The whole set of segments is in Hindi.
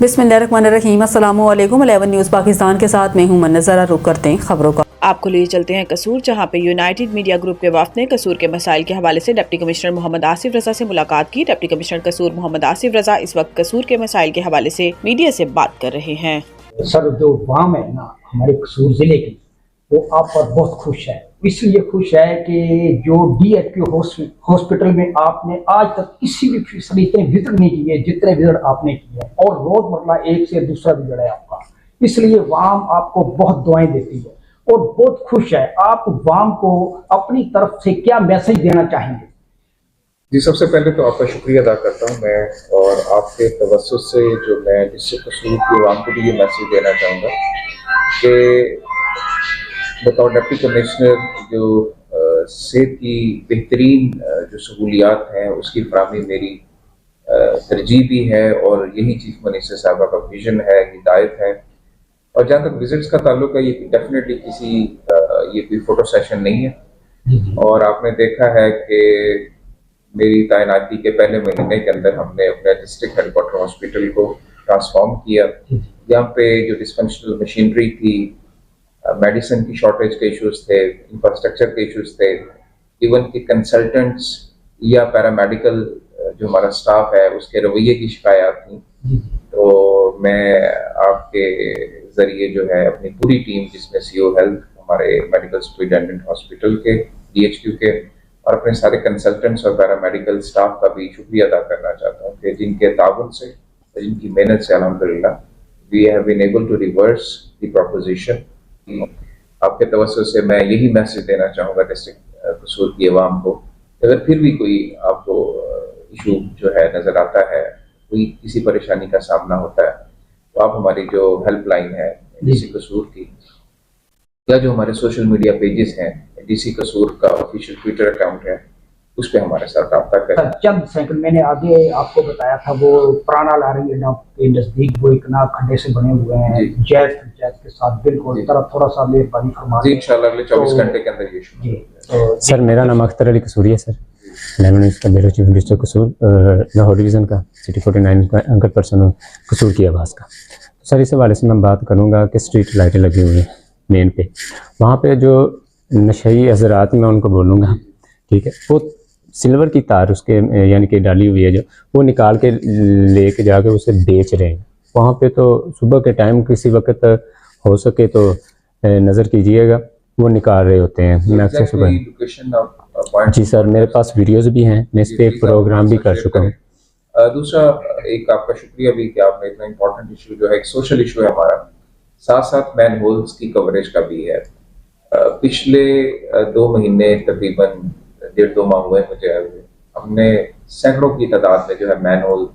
बिस्मिल्लाहिर्रहमानिर्रहीम। अस्सलामु अलैकुम। 11 न्यूज़ पाकिस्तान के साथ मैं हूं मन्नत। ज़रा रुक करते हैं खबरों का। आपको लिए चलते हैं कसूर, जहां पे यूनाइटेड मीडिया ग्रुप के वफ्द ने कसूर के मसाइल के हवाले से डिप्टी कमिश्नर मोहम्मद आसिफ रजा से मुलाकात की। डिप्टी कमिश्नर कसूर मोहम्मद आसिफ रजा इस वक्त कसूर के मसाइल के हवाले से मीडिया से बात कर रहे हैं। सर, जो वाम है ना हमारे कसूर जिले की, वो आप पर बहुत खुश है। इसलिए खुश है कि जो DHQ हॉस्पिटल में आपने आज तक किसी भी फीसदी इतने विजिट नहीं किए जितने विजिट आपने किए, और रोजमर्रा एक से दूसरा विजिट है आपका। इसलिए वाम आपको बहुत दुआएं देती है और बहुत खुश है। आप वाम को अपनी तरफ से क्या मैसेज देना चाहेंगे? जी, सबसे पहले तो आपका शुक्रिया अदा करता हूँ मैं, और आपके तवज्जुह से जो मैं इससे कसूर की आवाम को भी ये मैसेज देना चाहूँगा कि बतौर डिप्टी कमिश्नर जो सेहत की बेहतरीन जो सहूलियात हैं उसकी फराहमी मेरी तरजीह भी है, और यही चीफ मिनिस्टर साहबा का विजन है, हिदायत है। और जहाँ तक विजिट्स का ताल्लुक है, ये डेफिनेटली किसी ये कोई फोटो सेशन नहीं है। और आपने देखा है कि मेरी तैनाती के पहले महीने के अंदर हमने अपने डिस्ट्रिक्ट हेडक्वार्टर हॉस्पिटल को ट्रांसफॉर्म किया, जहाँ पे जो डिस्पेंसरी मशीनरी थी, मेडिसिन की शॉर्टेज के इश्यूज थे, इंफ्रास्ट्रक्चर के इश्यूज थे, इवन कि कंसल्टेंट्स या पैरामेडिकल जो हमारा स्टाफ है उसके रवैये की शिकायत थी। तो मैं आपके जरिए जो है अपनी पूरी टीम, जिसमें CO हेल्थ, हमारे मेडिकल सुपरिटेंडेंट हॉस्पिटल के, DHQ के, और अपने सारे कंसल्टेंट्स और पैरामेडिकल स्टाफ का भी शुक्रिया अदा करना चाहता हूँ कि जिनके ताउन से, जिनकी मेहनत से अल्हम्दुलिल्लाह we have been able to reverse the proposition. आपके तवज्जुह से मैं यही मैसेज देना चाहूँगा डिस्ट्रिक्ट कसूर की आवाम को, अगर फिर भी कोई आपको इशू जो है नज़र आता है, कोई किसी परेशानी का सामना होता है, तो आप हमारी जो हेल्पलाइन है DC कसूर की, या जो हमारे सोशल मीडिया पेजेस हैं, DC कसूर का ऑफिशियल ट्विटर अकाउंट है, उस पर हमारे साथ रब्ता करें। चंद सेकंड मैंने आगे आपको बताया था, वो पुराना लारिंग के नजदीक वो इतना खड्डे से बने हुए हैं, जैज के साथ बिल्कुल तरफ, थोड़ा सा मेहरबानी फरमा जी, इंशाल्लाह अगले 24 घंटे के अंदर ये शुरू। सर, मेरा नाम अख्तर अली कसूरी है सर। मैं चीफ मिनिस्टर कसूर लाहौर डिवीज़न का सिटी 49 का अंकल पर्सन हूँ कसूर की आवाज़ का। सर, इस हवाले से मैं बात करूँगा कि स्ट्रीट लाइटें लगी हुई हैं मेन पे, वहाँ पे जो नशई हज़रात, मैं उनको बोलूँगा, ठीक है, वो सिल्वर की तार उसके यानी कि डाली हुई है, जो वो निकाल के लेके जाके उसे बेच रहे हैं वहाँ पे। तो सुबह के टाइम किसी वक्त हो सके तो नज़र कीजिएगा, वो निकाल रहे होते हैं। मैं अक्सर सुबह जी सर, मेरे पास वीडियोज़ भी हैं, मैं इस पर एक प्रोग्राम भी कर चुका हूँ। दूसरा, एक आपका शुक्रिया भी कि आपने इतना इम्पोर्टेंट इशू जो है, एक सोशल इशू है हमारा, साथ साथ मैन होल्स की कवरेज का भी है। पिछले 2 महीने, तकरीबन 1.5-2 माह हुए मुझे, हमने सैकड़ों की तादाद में जो है मैन होल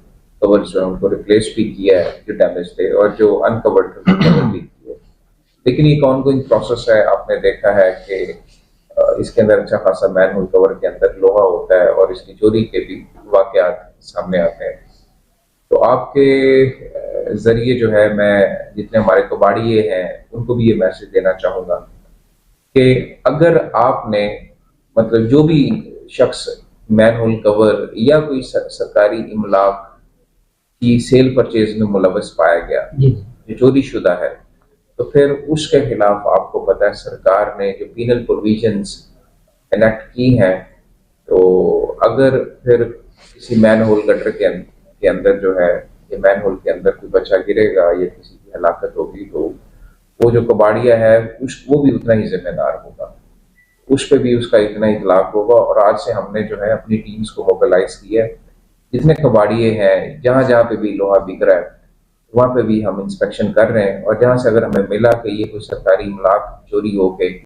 कवर जो है उनको रिप्लेस भी किया है जो डैमेज थे, और जो अनकवर्ड थे कवर भी किए। लेकिन ये ऑनगोइंग प्रोसेस है। आपने देखा है कि इसके अंदर अच्छा खासा मैन होल कवर के अंदर लोहा होता है, और इसकी चोरी के भी वाकयात सामने आते हैं। तो आपके जरिए जो है मैं जितने हमारे कबाड़िए हैं उनको भी ये मैसेज देना चाहूँगा कि अगर आपने, मतलब जो भी शख्स मैन होल कवर या कोई सरकारी इमलाक की सेल परचेज में मुलव्वस पाया गया जो चोरी शुदा है, तो फिर उसके खिलाफ आपको पता है सरकार ने जो पीनल प्रोविजंस एनेक्ट की हैं, तो अगर फिर किसी मैन होल गटर के अंदर जो है, ये मैन होल के अंदर कोई बच्चा गिरेगा या किसी की हलाकत होगी, तो वो जो कबाड़िया है वो भी उतना ही जिम्मेदार होगा, उस पर भी उसका इतना इतलाक होगा। और आज से हमने जो है अपनी टीम्स को मोबिलाइज किया है, जितने कबाड़िए हैं, जहाँ जहाँ पे भी लोहा बिक रहा है वहाँ पे भी हम इंस्पेक्शन कर रहे हैं, और जहाँ से अगर हमें मिला कि ये कोई सरकारी इमलाक चोरी हो के